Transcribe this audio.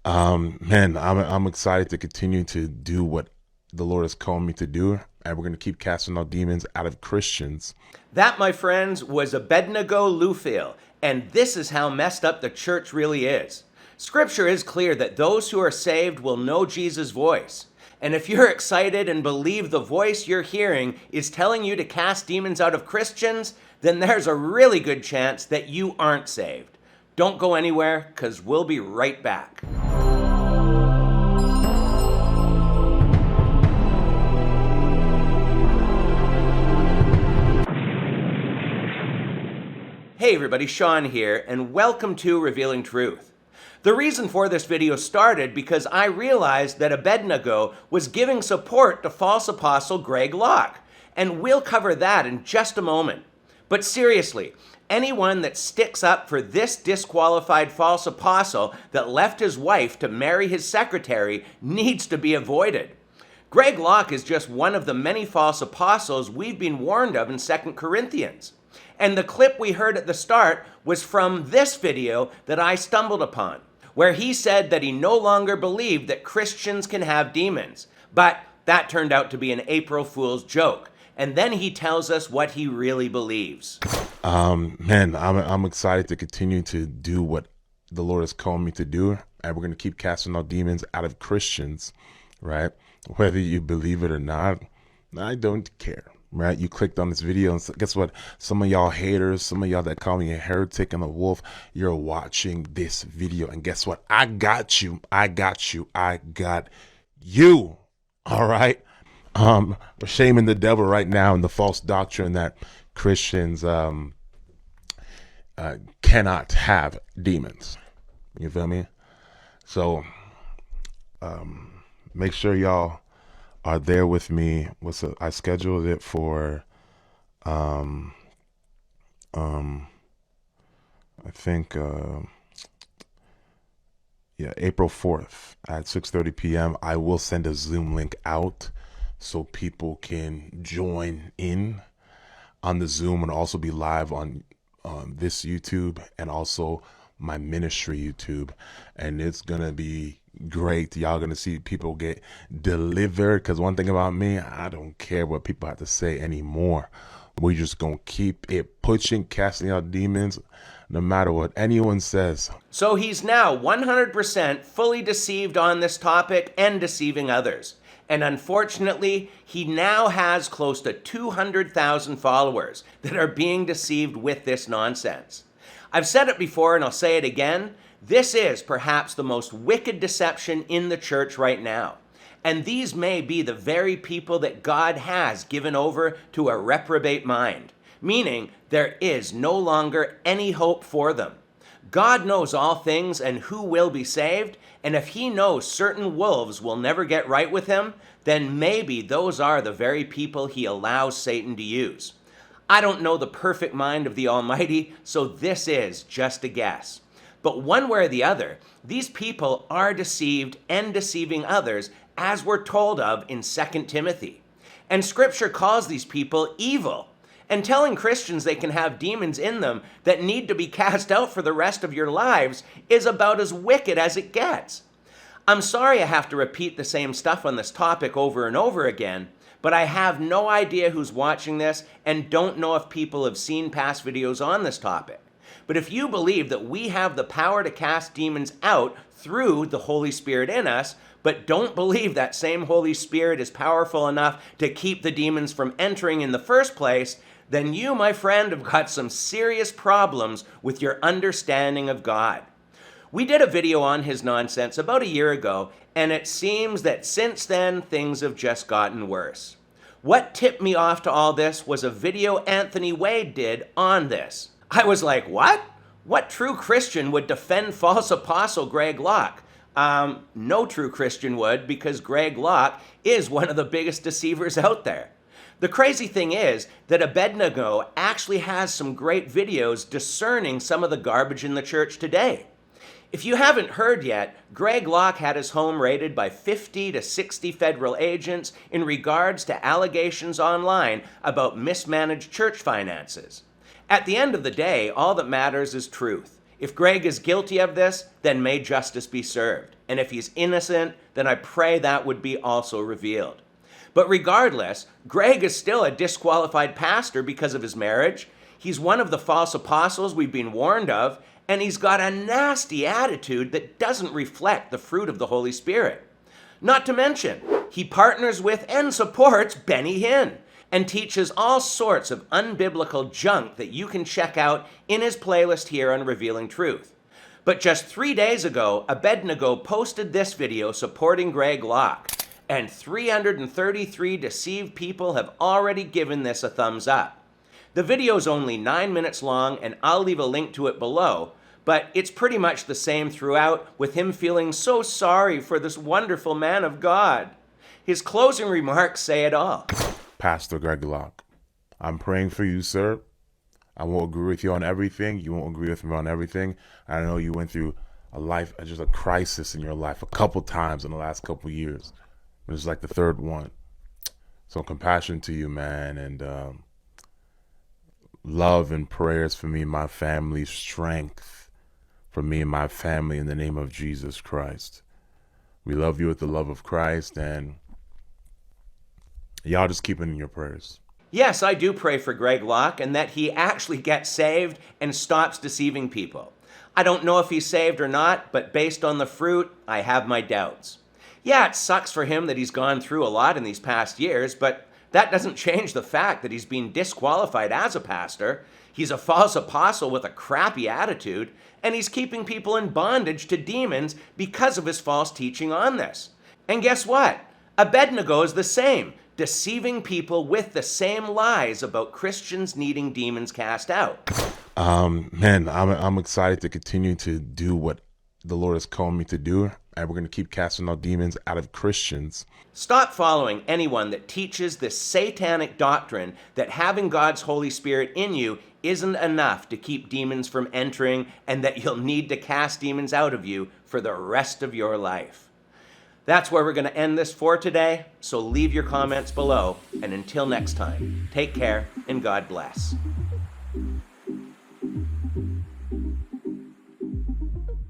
I'm excited to continue to do what the Lord has called me to do, and we're going to keep casting out demons out of Christians. That, my friends, was Abednego Lufile, and this is how messed up the church really is. Scripture is clear that those who are saved will know Jesus' voice. And if you're excited and believe the voice you're hearing is telling you to cast demons out of Christians, then there's a really good chance that you aren't saved. Don't go anywhere, because we'll be right back. Hey everybody, Sean here, and welcome to Revealing Truth. The reason for this video started because I realized that Abednego was giving support to false apostle Greg Locke, and we'll cover that in just a moment. But seriously, anyone that sticks up for this disqualified false apostle that left his wife to marry his secretary needs to be avoided. Greg Locke is just one of the many false apostles we've been warned of in 2 Corinthians. And the clip we heard at the start was from this video that I stumbled upon, where he said that he no longer believed that Christians can have demons. But that turned out to be an April Fool's joke. And then he tells us what he really believes. I'm excited to continue to do what the Lord has called me to do, and we're going to keep casting out demons out of Christians, right? Whether you believe it or not, I don't care. Right, you clicked on this video, and guess what? Some of y'all haters, some of y'all that call me a heretic and a wolf, you're watching this video, and guess what? I got you. I got you. I got you. All right. We're shaming the devil right now in the false doctrine that Christians cannot have demons. You feel me? So make sure y'all are there with me. I scheduled it for I think April 4th at 6:30 p.m. I will send a Zoom link out so people can join in on the Zoom and also be live on this YouTube and also my ministry YouTube, and it's gonna be great. Y'all gonna see people get delivered, because one thing about me, I don't care what people have to say anymore. We're just gonna keep it pushing, casting out demons, no matter what anyone says. So he's now 100% fully deceived on this topic and deceiving others. And unfortunately, he now has close to 200,000 followers that are being deceived with this nonsense. I've said it before and I'll say it again. This is perhaps the most wicked deception in the church right now. And these may be the very people that God has given over to a reprobate mind, meaning there is no longer any hope for them. God knows all things and who will be saved, and if he knows certain wolves will never get right with him, then maybe those are the very people he allows Satan to use. I don't know the perfect mind of the Almighty, so this is just a guess. But one way or the other, these people are deceived and deceiving others, as we're told of in 2 Timothy. And Scripture calls these people evil. And telling Christians they can have demons in them that need to be cast out for the rest of your lives is about as wicked as it gets. I'm sorry I have to repeat the same stuff on this topic over and over again, but I have no idea who's watching this and don't know if people have seen past videos on this topic. But if you believe that we have the power to cast demons out through the Holy Spirit in us, but don't believe that same Holy Spirit is powerful enough to keep the demons from entering in the first place, then you, my friend, have got some serious problems with your understanding of God. We did a video on his nonsense about a year ago, and it seems that since then, things have just gotten worse. What tipped me off to all this was a video Anthony Wade did on this. I was like, what? What true Christian would defend false apostle Greg Locke? No true Christian would, because Greg Locke is one of the biggest deceivers out there. The crazy thing is that Abednego actually has some great videos discerning some of the garbage in the church today. If you haven't heard yet, Greg Locke had his home raided by 50 to 60 federal agents in regards to allegations online about mismanaged church finances. At the end of the day, all that matters is truth. If Greg is guilty of this, then may justice be served. And if he's innocent, then I pray that would be also revealed. But regardless, Greg is still a disqualified pastor because of his marriage. He's one of the false apostles we've been warned of, and he's got a nasty attitude that doesn't reflect the fruit of the Holy Spirit. Not to mention, he partners with and supports Benny Hinn and teaches all sorts of unbiblical junk that you can check out in his playlist here on Revealing Truth. But just 3 days ago, Abednego posted this video supporting Greg Locke, and 333 deceived people have already given this a thumbs up. The video's only 9 minutes long, and I'll leave a link to it below, but it's pretty much the same throughout, with him feeling so sorry for this wonderful man of God. His closing remarks say it all. Pastor Greg Locke, I'm praying for you, sir. I won't agree with you on everything. You won't agree with me on everything. I know you went through just a crisis in your life a couple times in the last couple years. It was like the third one. So compassion to you, man, and love and prayers for me and my family, strength for me and my family in the name of Jesus Christ. We love you with the love of Christ, and y'all just keep it in your prayers. Yes, I do pray for Greg Locke and that he actually gets saved and stops deceiving people. I don't know if he's saved or not, but based on the fruit, I have my doubts. Yeah, it sucks for him that he's gone through a lot in these past years, but that doesn't change the fact that he's been disqualified as a pastor. He's a false apostle with a crappy attitude, and he's keeping people in bondage to demons because of his false teaching on this. And guess what? Abednego is the same, deceiving people with the same lies about Christians needing demons cast out. Man, I'm excited to continue to do what the Lord has called me to do, and we're going to keep casting out demons out of Christians. Stop following anyone that teaches this satanic doctrine that having God's Holy Spirit in you isn't enough to keep demons from entering, and that you'll need to cast demons out of you for the rest of your life. That's where we're going to end this for today, so leave your comments below, and until next time, take care and God bless.